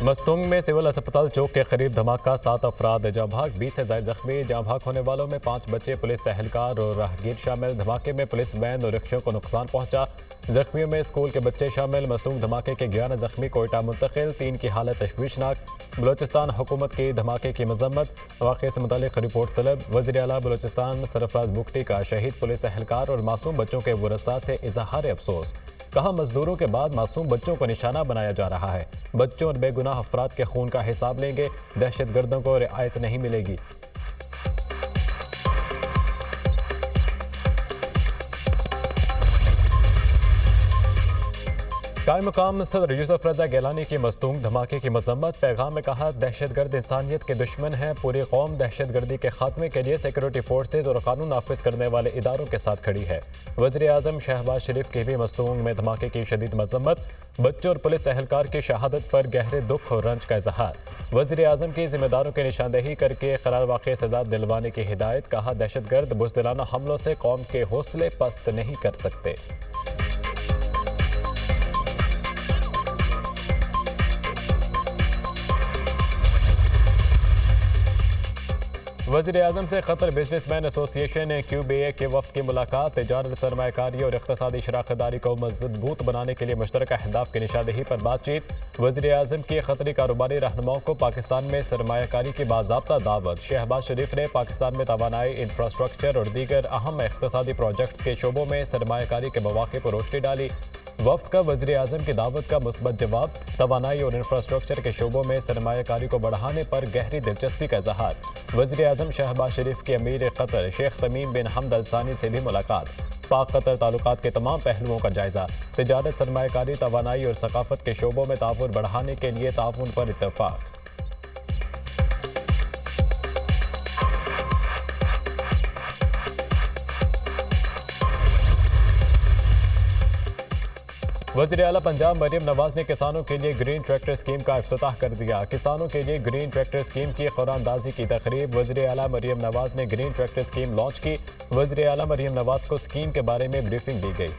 मस्तूंग में सिविल अस्पताल चौक के करीब धमाका, 7 अफराद जाँ भाग, 20 से ज्यादा जख्मी। जाँ भाग होने वालों में 5 बच्चे, पुलिस एहलकार और राहगीर शामिल। धमाके में पुलिस वैन और रिक्शों को नुकसान पहुंचा। जख्मियों में स्कूल के बच्चे शामिल। मस्तूंग धमाके के 11 जख्मी कोयटा मुंतकिल, 3 की हालत तशवीशनाक। बलोचिस्तान हुकूमत की धमाके की मजम्मत, वाक़े से मुतालिक रिपोर्ट तलब। वज़ीर आला बलोचिस्तान सरफराज बुगटी का शहीद पुलिस एहलकार और मासूम बच्चों के वरसा से इजहार अफसोस। कहा, मजदूरों के बाद मासूम बच्चों को निशाना बनाया जा रहा है। बच्चों और बेगुनाह अफराद के खून का हिसाब लेंगे, दहशतगर्दों को रियायत नहीं मिलेगी। कायम मकाम सदर यूसुफ रजा गिलानी की मस्तूंग धमाके की मजम्मत। पैगाम में कहा, दहशतगर्द इंसानियत के दुश्मन हैं। पूरी कौम दहशतगर्दी के खात्मे के लिए सिक्योरिटी फोर्सेज और कानून नाफिज करने वाले इदारों के साथ खड़ी है। वज़ीर आज़म शहबाज शरीफ की भी मस्तूंग में धमाके की शदीद मजम्मत। बच्चों और पुलिस एहलकार की शहादत पर गहरे दुख और रंज का इजहार। वज़ीर आज़म की जिम्मेदारों की निशानदेही करके करार वाक़े सजा दिलवाने की हिदायत। कहा, दहशतगर्द बुज़दिलाना हमलों से कौम के हौसले पस्त नहीं कर सकते। वज़ीर आज़म से कतर बिजनेसमैन एसोसिएशन QBA के वफ़द की मुलाकात। तिजारत, सरमायाकारी और इक़्तिसादी शराकतदारी को मज़बूत बनाने के लिए मुश्तरका अहदाफ की निशानदेही पर बातचीत। वज़ीर आज़म की क़तरी कारोबारी रहनुमाओं को पाकिस्तान में सरमायाकारी की बाज़ाब्ता दावत। शहबाज शरीफ ने पाकिस्तान में तवानाई, इंफ्रास्ट्रक्चर और दीगर अहम इक़्तिसादी प्रोजेक्ट्स के शोबों में सरमायाकारी के मौक़े पर रोशनी डाली। वफ़द का वज़ीर आज़म की दावत का मुस्बत जवाब। तवानाई और इंफ्रास्ट्रक्चर के शोबों में सरमायाकारी को बढ़ाने पर गहरी दिलचस्पी का इज़हार। वज़ीर आज़म शहबाज शरीफ के अमीर कतर शेख तमीम बिन हमद अल सानी से भी मुलाकात। पाक कतर ताल्लुकात के तमाम पहलुओं का जायजा। तिजारत, सरमायाकारी, तवानाई और सकाफत के शोबों में ताउन बढ़ाने के लिए ताउन पर इत्तफाक। वज़ीर आला पंजाब मरियम नवाज ने किसानों के लिए ग्रीन ट्रैक्टर स्कीम का इफ्तिताह कर दिया। किसानों के लिए ग्रीन ट्रैक्टर स्कीम की क़ुरानदाज़ी की तकरीब। वज़ीर आला मरियम नवाज ने ग्रीन ट्रैक्टर स्कीम लॉन्च की। वज़ीर आला मरियम नवाज को स्कीम के बारे में ब्रीफिंग दी गई।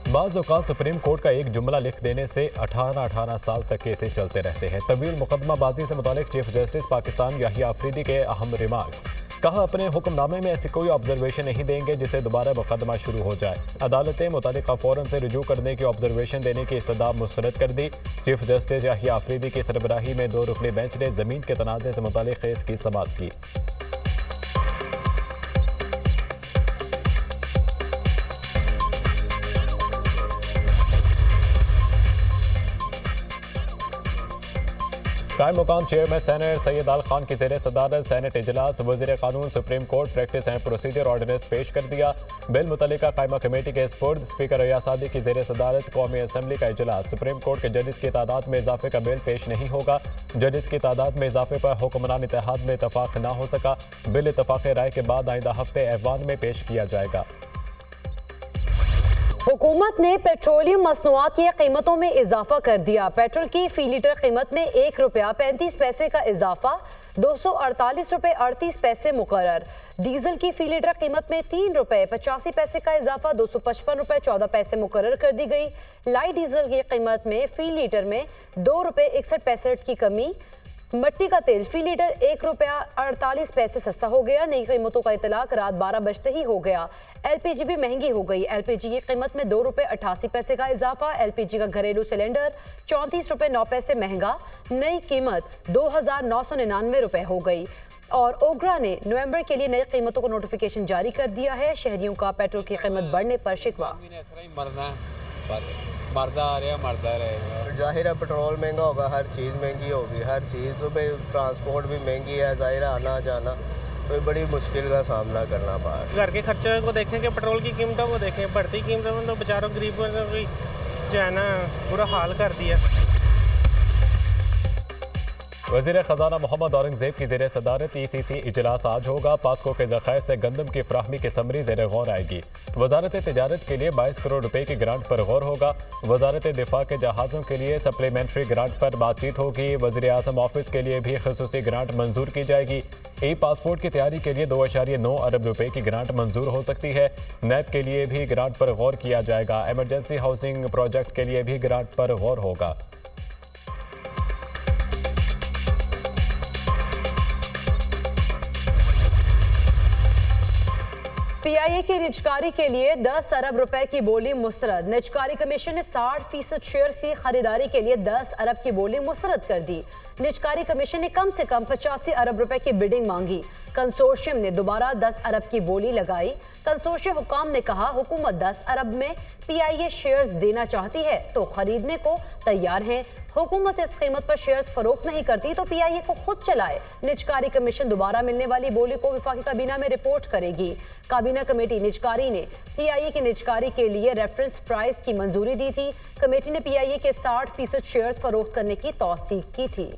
बाज़ औक़ात सुप्रीम कोर्ट का एक जुमला लिख देने से 18 साल तक केसेस चलते रहते हैं। तवील मुकदमाबाजी से मुतालिक चीफ जस्टिस पाकिस्तान याहिया अफरीदी के अहम रिमार्क्स। कहा, अपने हुक्मनामे में ऐसी कोई ऑब्जर्वेशन नहीं देंगे जिससे दोबारा मुकदमा शुरू हो जाए। अदालतें मुतालिका फ़ौरन से रुजू करने की ऑब्जर्वेशन देने की इस्तदाब मुस्तरद कर दी। चीफ जस्टिस याहिया अफरीदी की सरबराही में 2 रुकनी बेंच ने ज़मीन के तनाज़े से मुतालिक केस की समाअत की। कायम मुकाम चेयरमैन सेनेट सैयद आल खान की ज़ेर सदारत सेनेट इजलास। वज़ीर कानून supreme court practice and procedure ordinance पेश कर दिया। बिल मुतल्लिका कायमा कमेटी के स्पुर्द। स्पीकर रियासादी की ज़ेर सदारत कौमी असम्बली का इजलास। सुप्रीम कोर्ट के जजेस की तादाद में इजाफे का बिल पेश नहीं होगा। जजेस की तादाद में इजाफे पर हुक्मरान इत्तेहाद में इतफाक न हो सका। बिल इतफाक राय के बाद आइंदा हफ्ते ऐवान में पेश किया जाएगा। हुकूमत ने पेट्रोलियम मसनूआत की कीमतों में इजाफा कर दिया। पेट्रोल की फी लीटर कीमत में 1 रुपया 35 पैसे का इजाफा, 248 रुपये 38 पैसे मुकर्रर। डीजल की फी लीटर कीमत में 3 रुपये 85 पैसे का इजाफा, 255 रुपये 14 पैसे मुकर्रर कर दी गई। लाइट डीजल की कीमत में फी लीटर में 2 रुपये 61 पैसे की कमी। मट्टी का तेल फी लीटर 1 रुपया 48 पैसे सस्ता हो गया। नई कीमतों का इतलाक रात 12 बजते ही हो गया। LPG भी महंगी हो गई। LPG की कीमत में 2 रुपये 88 पैसे का इजाफा। LPG का घरेलू सिलेंडर 34 रुपये 9 पैसे महंगा। नई कीमत 2,999 रुपये हो गई। और ओगरा ने नवंबर के लिए नई कीमतों को नोटिफिकेशन जारी कर दिया है। शहरियों का पेट्रोल की कीमत बढ़ने पर शिकवा। मरदा आ रहा मरदा रहेगा। जाहिर है पेट्रोल महंगा होगा, हर चीज़ महंगी होगी, हर चीज़ तो भाई ट्रांसपोर्ट भी महंगी है। जाहिर है आना जाना तो बड़ी मुश्किल का सामना करना पड़ रहा है। घर के खर्चे को देखें कि पेट्रोल की कीमतों को देखें, बढ़ती कीमतों में तो बेचारों गरीबों ने भी जो है ना बुरा हाल कर दिया। वज़ीर ख़जाना मोहम्मद औरंगज़ेब की ज़ेर सदारत ECC इजलास आज होगा। पास्को के ज़ख़ायर से गंदम की फ्राहमी की समरी ज़ेर गौर आएगी। वजारत तिजारत के लिए 22 करोड़ रुपए की ग्रांट पर गौर होगा। वजारत दिफा के जहाज़ों के लिए सप्लीमेंट्री ग्रांट पर बातचीत होगी। वज़ीर आज़म ऑफिस के लिए भी खसूसी ग्रांट मंजूर की जाएगी। ई पासपोर्ट की तैयारी के लिए 2.9 अरब रुपए की ग्रांट मंजूर हो सकती है। नैब के लिए भी ग्रांट पर गौर किया जाएगा। एमरजेंसी हाउसिंग प्रोजेक्ट के लिए भी ग्रांट पर गौर होगा। PIA की निजकारी के लिए 10 अरब रुपए की बोली मुस्तरद। निजकारी कमीशन ने 60% शेयर्स की खरीदारी के लिए 10 अरब की बोली मुस्तरद कर दी। निजकारी कमीशन ने कम से कम 85 अरब रुपए की बिडिंग मांगी। कंसोर्शियम ने दोबारा 10 अरब की बोली लगाई। कंसोर्शियम हुकाम ने कहा हुकूमत 10 अरब में PIA शेयर्स देना चाहती है तो खरीदने को तैयार है। हुकूमत इस कीमत पर शेयर्स फरोख्त नहीं करती तो PIA को खुद चलाए। निजकारी कमीशन दोबारा मिलने वाली बोली को वफाकी काबीना में रिपोर्ट करेगी। काबीना कमेटी निजकारी ने PIA की निजकारी के लिए रेफरेंस प्राइस की मंजूरी दी थी। कमेटी ने PIA के 60% शेयर्स फरोख्त करने की तौसीक की थी।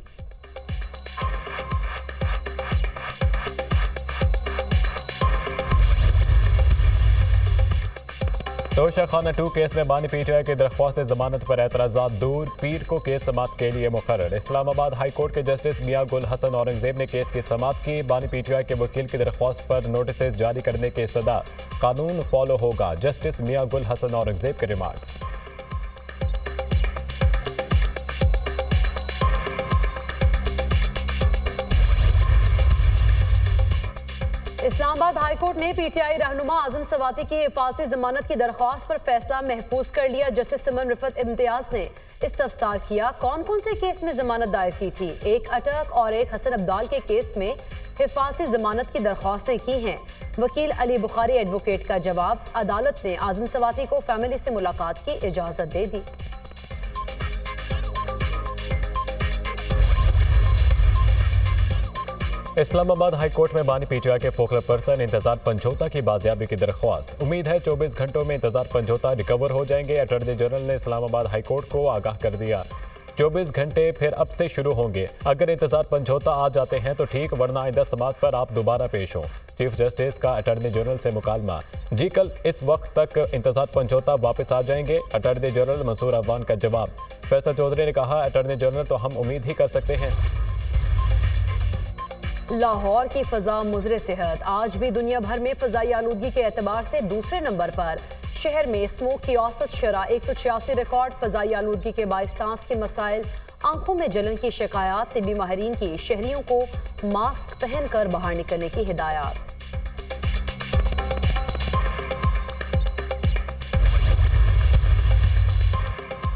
तोशाखाना 2 केस में बानी PTI की दरख्वास्त जमानत पर एतराज़ात दूर। पीर को केस समाअत के लिए मुकर्रर। इस्लामाबाद हाई कोर्ट के जस्टिस मियां गुल हसन औरंगजेब ने केस की समाअत की। बानी PTI के वकील की दरख्वास्त पर नोटिस जारी करने की इस्तदा। कानून फॉलो होगा। जस्टिस मियां गुल हसन औरंगजेब के रिमार्क्स। इस्लामाबाद हाई कोर्ट ने PTI रहनुमा आजम सवाती की हिफाजती जमानत की दरख्वास्त पर फैसला महफूज कर लिया। जस्टिस सिमन रिफत इम्तियाज ने इस्तफसार किया कौन कौन से केस में जमानत दायर की थी। एक अटक और एक हसन अब्दाल के केस में हिफाजती जमानत की दरख्वास्तें की हैं। वकील अली बुखारी एडवोकेट का जवाब। अदालत ने आजम सवाती को फैमिली से मुलाकात की इजाजत दे दी। इस्लामाबाद हाई कोर्ट में बानी PTI के फोकल पर्सन इंतजार पंजोता की बाजियाबी की दरख्वास्त। उम्मीद है 24 घंटों में इंतजार पंजोता रिकवर हो जाएंगे। अटॉर्नी जनरल ने इस्लामाबाद हाई कोर्ट को आगाह कर दिया 24 घंटे फिर अब से शुरू होंगे। अगर इंतजार पंजोता आ जाते हैं तो ठीक, वरना आइंदा समाअत पर आप दोबारा पेश हों। चीफ जस्टिस का अटॉर्नी जनरल से मुकालमा। जी कल इस वक्त तक इंतजार पंजोता वापस आ जाएंगे। अटॉर्नी जनरल मंसूर अफगान का जवाब। फैसल चौधरी ने कहा अटॉर्नी जनरल तो हम उम्मीद ही कर सकते हैं। लाहौर की फजा मुजरे सेहत। आज भी दुनिया भर में फजाई आलूदगी के एतबार से दूसरे नंबर पर। शहर में स्मोक की औसत शरह 186 रिकॉर्ड। फजाई आलूदगी के बायस सांस के मसाइल, आंखों में जलन की शिकायत। तिब्बी माहिरीन की शहरियों को मास्क पहनकर बाहर निकलने की हिदायत।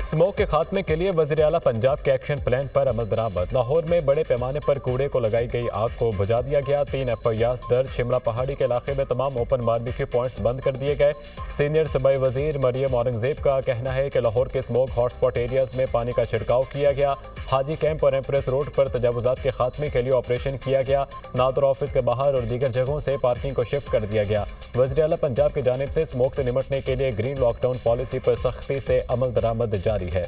स्मोक के खात्मे के लिए वज़ीर आला पंजाब के एक्शन प्लान पर अमल दरामद। लाहौर में बड़े पैमाने पर कूड़े को लगाई गई आग को बुझा दिया गया। 3 FIRs दर्ज। शिमला पहाड़ी के इलाके में तमाम ओपन बारबेक्यू पॉइंट्स बंद कर दिए गए। सीनियर सूबाई वजीर मरियम औरंगजेब का कहना है कि लाहौर के स्मोक हॉटस्पॉट एरियाज में पानी का छिड़काव किया गया। हाजी कैंप और एम्प्रेस रोड पर तजावुजात के खात्मे के लिए ऑपरेशन किया गया। नादर ऑफिस के बाहर और दीगर जगहों से पार्किंग को शिफ्ट कर दिया गया। वज़ीर आला पंजाब की जानिब से स्मोक से निमटने के लिए ग्रीन लॉकडाउन पॉलिसी पर सख्ती से अमल दरामद जारी है।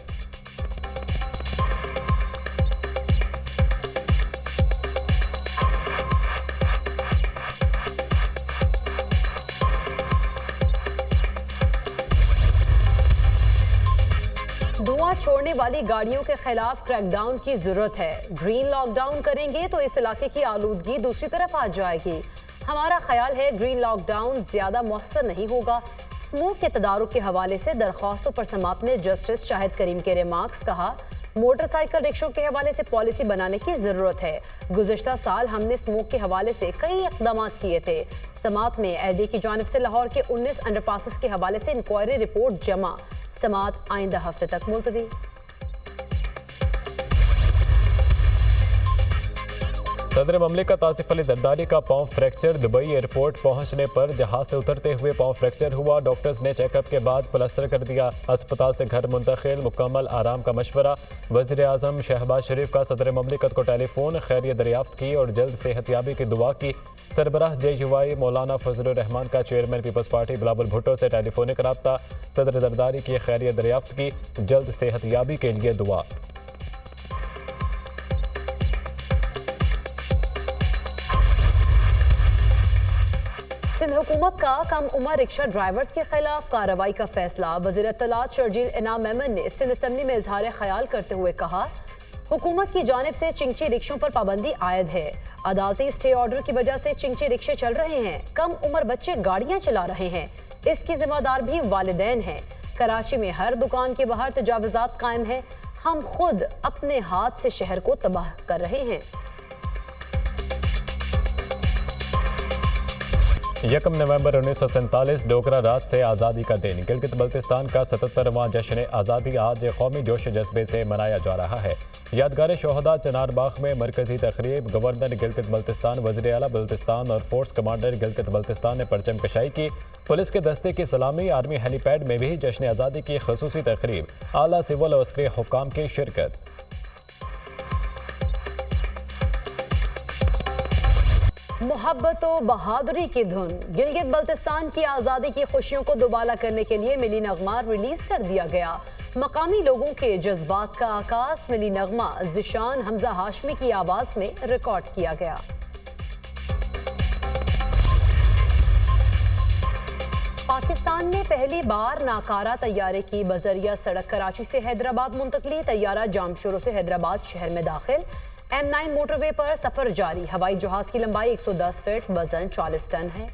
धुआं छोड़ने वाली गाड़ियों के खिलाफ क्रैकडाउन की जरूरत है। ग्रीन लॉकडाउन करेंगे तो इस इलाके की आलूदगी दूसरी तरफ आ जाएगी। हमारा ख्याल है ग्रीन लॉकडाउन ज्यादा मौसर नहीं होगा। स्मोक के तदारुक के हवाले से दरख्वास्तों पर समाअत में जस्टिस शाहिद करीम के रिमार्क्स। कहा मोटरसाइकिल रिक्शों के हवाले से पॉलिसी बनाने की जरूरत है। गुज़िश्ता साल हमने स्मोक के हवाले से कई इक़दाम किए थे। समाअत में LD की जानिब से लाहौर के 19 अंडरपासेस के हवाले से इंक्वायरी रिपोर्ट जमा। समाअत आइंदा हफ्ते तक मुलतवी। सदर ममलिकत आसिफ अली जरदारी का पांव फ्रैक्चर। दुबई एयरपोर्ट पहुंचने पर जहाज से उतरते हुए पांव फ्रैक्चर हुआ। डॉक्टर्स ने चेकअप के बाद प्लास्टर कर दिया। अस्पताल से घर मुंतकिल। मुकम्मल आराम का मशवरा। वज़ीर आज़म शहबाज शरीफ का सदर ममलिकत को टेलीफोन। खैरियत दरियाफ्त की और जल्द सेहतयाबी की दुआ की। सरबराह JUI मौलाना फजलुर रहमान का chairman peoples party Bilawal Bhutto से टेलीफोनिक रब्ता। सदर जरदारी की खैरियत दरियाफ्त की। जल्द सेहतयाबी के लिए दुआ। सिंध हुकूमत का कम उम्र रिक्शा ड्राइवर्स के खिलाफ कार्रवाई का फैसला। वज़ीर इत्तलात शर्जील इनाम मेमन ने सिंध असम्बली में इजहार ख्याल करते हुए कहा, हुकूमत की जानिब से चिंची रिक्शों पर पाबंदी आयद है। अदालती स्टे ऑर्डर की वजह से चिंची रिक्शे चल रहे हैं। कम उम्र बच्चे गाड़ियां चला रहे हैं, इसकी जिम्मेदार भी वालिदैन हैं। कराची में हर दुकान के बाहर तजावुज़ात कायम है। हम खुद अपने हाथ से शहर को तबाह कर रहे हैं। 1 नवंबर 1947 डोगरा रात से आज़ादी का दिन। गिलगित बल्तिस्तान का 77वां जश्न आज़ादी आज कौमी जोश जज्बे से मनाया जा रहा है। यादगार शोहदा चनार बाग में मरकजी तकरीब। गवर्नर गिलगित बल्तिस्तान, वज़ीर आला बल्तिस्तान और फोर्स कमांडर गिलगित बल्तिस्तान ने परचम कशाई की। पुलिस के दस्ते की सलामी। आर्मी हेलीपैड में भी जश्न आज़ादी की खसूसी तकरीब। आला सिविल और अस्करी हुक्काम की शिरकत। मोहब्बत और बहादुरी की धुन। गिलगित बल्तिस्तान की आज़ादी की खुशियों को दुबाला करने के लिए मिली नगमा रिलीज कर दिया गया। मकामी लोगों के जज्बात का आकाश मिली नगमा ज़िशान हमजा हाशमी की आवाज़ में रिकॉर्ड किया गया। पाकिस्तान ने पहली बार नाकारा तैयारे की बजरिया सड़क कराची से हैदराबाद मुंतकली। तैयारा जामशोरों से हैदराबाद शहर में दाखिल। M9 मोटरवे पर सफर जारी। हवाई जहाज की लंबाई 110 फीट, वजन 40 टन है।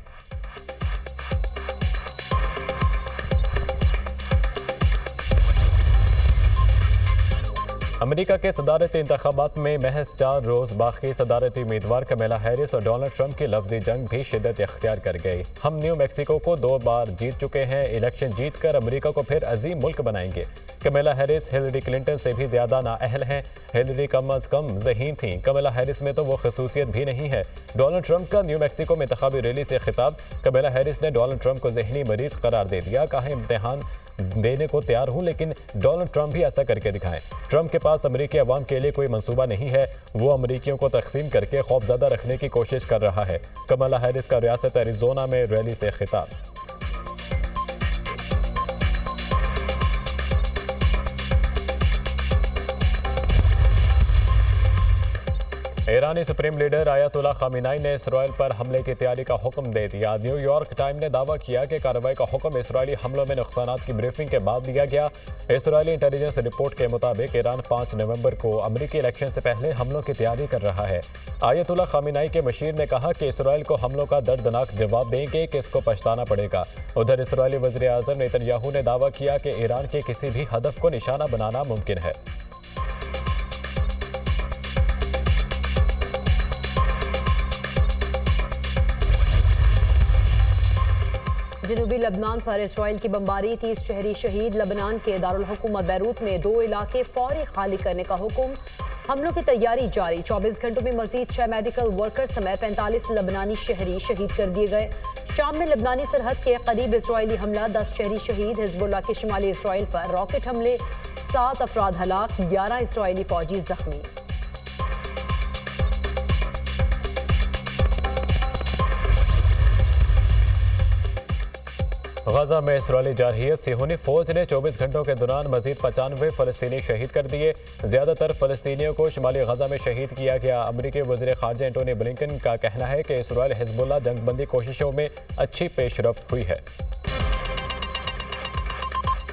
अमेरिका के सदारती इंतखाबात में महज 4 रोज बाकी सदारती उम्मीदवार कमला हैरिस और डोनाल्ड ट्रंप की लफ्जी जंग भी शिद्दत इख्तियार कर गई। हम न्यू मैक्सिको को 2 बार जीत चुके हैं। इलेक्शन जीत कर अमरीका को फिर अजीम मुल्क बनाएंगे। कमला हैरिस हिलरी क्लिंटन से भी ज्यादा नाअहल हैं। हिलरी कम अज कम ज़हीन थी, कमला हैरिस में तो वो खसूसियत भी नहीं है। डोनाल्ड ट्रंप का न्यू मैक्सिको में इंतखाबी रैली से खिताब। कमला हैरिस ने डोनाल्ड ट्रंप को ज़हनी मरीज करार दे दिया। कहा, इम्तिहान देने को तैयार हूं, लेकिन डोनाल्ड ट्रंप भी ऐसा करके दिखाएं। ट्रंप के पास अमेरिकी अवाम के लिए कोई मंसूबा नहीं है। वो अमेरिकियों को तकसीम करके खौफजदा रखने की कोशिश कर रहा है। कमला हैरिस का रियासत एरिजोना में रैली से खिताब। ईरानी सुप्रीम लीडर आयतुल्लाह खामिनाई ने इसराइल पर हमले की तैयारी का हुक्म दे दिया। न्यूयॉर्क टाइम ने दावा किया कि कार्रवाई का हुक्म इसराइली हमलों में नुकसानात की ब्रीफिंग के बाद दिया गया। इसराइली इंटेलिजेंस रिपोर्ट के मुताबिक ईरान 5 नवंबर को अमेरिकी इलेक्शन से पहले हमलों की तैयारी कर रहा है। आयतुल्लाह खामिनाई के मशीर ने कहा कि इसराइल को हमलों का दर्दनाक जवाब देंगे कि इसको पछताना पड़ेगा। उधर इसराइली वज़ीर आज़म नेतन्याहू ने दावा किया कि ईरान के किसी भी हदफ को निशाना बनाना मुमकिन है। जनूबी लबनान पर इसराइल की बमबारी, 30 शहरी शहीद। लबनान के दारुल हुकूमत बैरूत में 2 इलाके फौरी खाली करने का हुक्म। हमलों की तैयारी जारी। 24 घंटों में मजीद 6 मेडिकल वर्कर समेत 45 लबनानी शहरी शहीद कर दिए गए। शाम में लबनानी सरहद के करीब इसराइली हमला, 10 शहरी शहीद। हिजबुल्लाह के शुमाली इसराइल पर रॉकेट हमले, 7 अफराद हलाक, 11 इसराइली फौजी जख्मी। गजा में इसराइली जारहियत सिहोनी फौज ने 24 घंटों के दौरान मजीद 95 फलस्तीनी शहीद कर दिए। ज्यादातर फलस्तीनियों को शुमाली गजा में शहीद किया गया। अमरीकी वज़ीर ख़ारजा एंटोनी ब्लिंकन का कहना है कि इसराइल हिजबुल्लाह जंगबंदी कोशिशों में अच्छी पेशरफ्त हुई है।